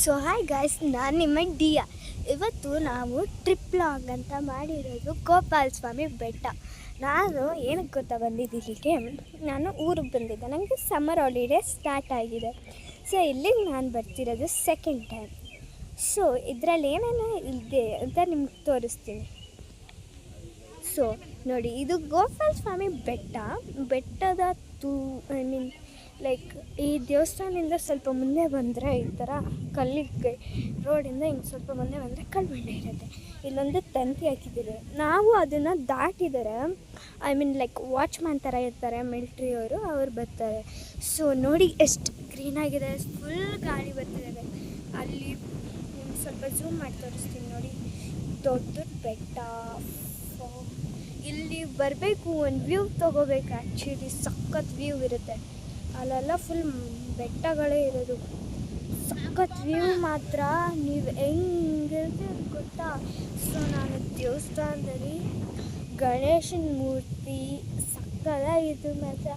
So hi guys, ನಾನು ನಿಮ್ಮ ಡಿಯಾ. ಇವತ್ತು ನಾವು ಟ್ರಿಪ್ ಲಾಗ್ ಅಂತ ಮಾಡಿರೋದು ಗೋಪಾಲ ಸ್ವಾಮಿ ಬೆಟ್ಟ. ನಾನು ಏನಕ್ಕೆ ಗೊತ್ತಾ ಬಂದಿದ್ದೀಲಿಗೆ, ನಾನು ಊರಿಗೆ ಬಂದಿದ್ದೆ. ನನಗೆ ಸಮ್ಮರ್ ಹಾಲಿಡೇ ಸ್ಟಾರ್ಟ್ ಆಗಿದೆ. ಸೊ ಇಲ್ಲಿಗೆ ನಾನು ಬರ್ತಿರೋದು ಸೆಕೆಂಡ್ ಟೈಮ್. ಸೊ ಇದರಲ್ಲಿ ಏನೇನು ಇದೆ ಅಂತ ನಿಮ್ಗೆ ತೋರಿಸ್ತೀನಿ. ಸೊ ನೋಡಿ, ಇದು ಗೋಪಾಲ ಸ್ವಾಮಿ ಬೆಟ್ಟದ ಲೈಕ್ ಈ ದೇವಸ್ಥಾನದಿಂದ ಸ್ವಲ್ಪ ಮುಂದೆ ಬಂದರೆ ಈ ಥರ ಕಲ್ಲಿಗೆ ರೋಡಿಂದ ಹಿಂಗೆ ಸ್ವಲ್ಪ ಮುಂದೆ ಬಂದರೆ ಕಲ್ಲು ಇರುತ್ತೆ. ಇಲ್ಲೊಂದು ತಂತಿ ಹಾಕಿದ್ದಾರೆ, ನಾವು ಅದನ್ನು ದಾಟಿದರೆ ಲೈಕ್ ವಾಚ್ಮ್ಯಾನ್ ಥರ ಇರ್ತಾರೆ, ಮಿಲ್ಟ್ರಿಯವರು, ಅವ್ರು ಬರ್ತಾರೆ. ಸೊ ನೋಡಿ ಎಷ್ಟು ಗ್ರೀನಾಗಿದೆ, ಫುಲ್ ಗಾಳಿ ಬರ್ತಿದ್ದಾರೆ. ಅಲ್ಲಿ ನಿಮ್ಗೆ ಸ್ವಲ್ಪ ಝೂಮ್ ಮಾಡಿ ತೋರಿಸ್ತೀನಿ ನೋಡಿ, ದೊಡ್ಡ ಬೆಟ್ಟ. ಇಲ್ಲಿ ಬರಬೇಕು, ಒಂದು ವ್ಯೂ ತೊಗೋಬೇಕು. ಆ್ಯಕ್ಚುಲಿ ಸಖತ್ ವ್ಯೂ ಇರುತ್ತೆ. ಅಲ್ಲೆಲ್ಲ ಫುಲ್ ಬೆಟ್ಟಗಳೇ ಇರೋದು, ಸಖತ್ ವ್ಯೂ ಮಾತ್ರ. ನೀವು ಹೆಂಗಿರುತ್ತೆ ಗೊತ್ತಾ. ಸೊ ನಾನು ದೇವಸ್ಥಾನದಲ್ಲಿ ಗಣೇಶನ ಮೂರ್ತಿ ಸಕ್ಕತ್ತಾಗಿತ್ತು ಮಾತ್ರ.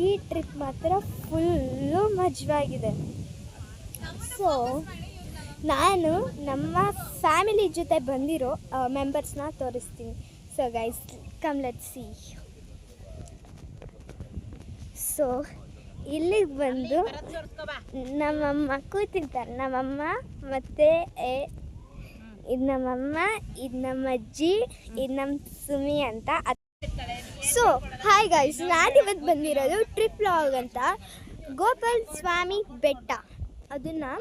ಈ ಟ್ರಿಪ್ ಮಾತ್ರ ಫುಲ್ಲು ಮಜವಾಗಿದೆ. ಸೊ ನಾನು ನಮ್ಮ ಫ್ಯಾಮಿಲಿ ಜೊತೆ ಬಂದಿರೋ ಮೆಂಬರ್ಸ್ನ ತೋರಿಸ್ತೀನಿ. So guys, come let's see. So ಇಲ್ಲಿಗೆ ಬಂದು ನಮ್ಮಮ್ಮ ಕೂತಿರ್ತಾರೆ. ನಮ್ಮಮ್ಮ ಮತ್ತು ಇದು ನಮ್ಮಮ್ಮ, ಇದು ನಮ್ಮ ಅಜ್ಜಿ, ಇದು ನಮ್ಮ ಸುಮಿ ಅಂತ. ಸೊ ಹಾಯ್ ಗೈಸ್, ನಾನಿವತ್ತು ಬಂದಿರೋದು ಟ್ರಿಪ್ ಲಾಗ್ ಅಂತ ಗೋಪಾಲ ಸ್ವಾಮಿ ಬೆಟ್ಟ. ಅದನ್ನು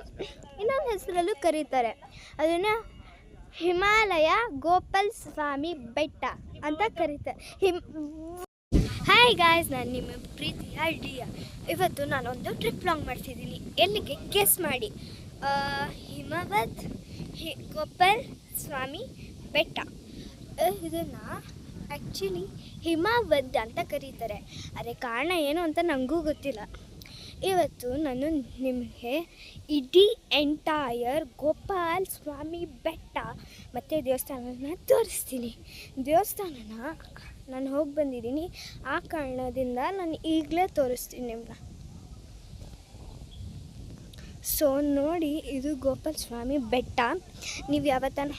ಇನ್ನೊಂದು ಹೆಸರಲ್ಲೂ ಕರೀತಾರೆ. ಅದನ್ನು ಹಿಮಾಲಯ ಗೋಪಾಲ ಸ್ವಾಮಿ ಬೆಟ್ಟ ಅಂತ ಕರೀತಾರೆ. ಹಾಯ್ ಗಾಯ್ಸ್, ನಾನು ನಿಮ್ಮ ಪ್ರೀತಿಯ ಡಿಯಾ. ಇವತ್ತು ನಾನೊಂದು ಟ್ರಿಪ್ ಲಾಂಗ್ ಮಾಡ್ತಿದ್ದೀನಿ. ಎಲ್ಲಿಗೆ ಗೆಸ್ ಮಾಡಿ. ಹಿಮಾವತ್ ಗೋಪಾಲ ಸ್ವಾಮಿ ಬೆಟ್ಟ. ಇದನ್ನು ಆ್ಯಕ್ಚುಲಿ ಹಿಮಾವತ್ ಅಂತ ಕರೀತಾರೆ. ಅದೇ ಕಾರಣ ಏನು ಅಂತ ನನಗೂ ಗೊತ್ತಿಲ್ಲ. ಇವತ್ತು ನಾನು ನಿಮಗೆ ಇಡೀ ಎಂಟೈರ್ ಗೋಪಾಲ ಸ್ವಾಮಿ ಬೆಟ್ಟ ಮತ್ತು ದೇವಸ್ಥಾನನ ತೋರಿಸ್ತೀನಿ. ದೇವಸ್ಥಾನನ ನಾನು ಹೋಗಿ ಬಂದಿದ್ದೀನಿ, ಆ ಕಾರಣದಿಂದ ನಾನು ಈಗಲೇ ತೋರಿಸ್ತೀನಿ ನಿಮ್ಗೆ. ಸೊ ನೋಡಿ, ಇದು ಗೋಪಾಲ ಸ್ವಾಮಿ ಬೆಟ್ಟ. ನೀವು ಯಾವತ್ತಾನ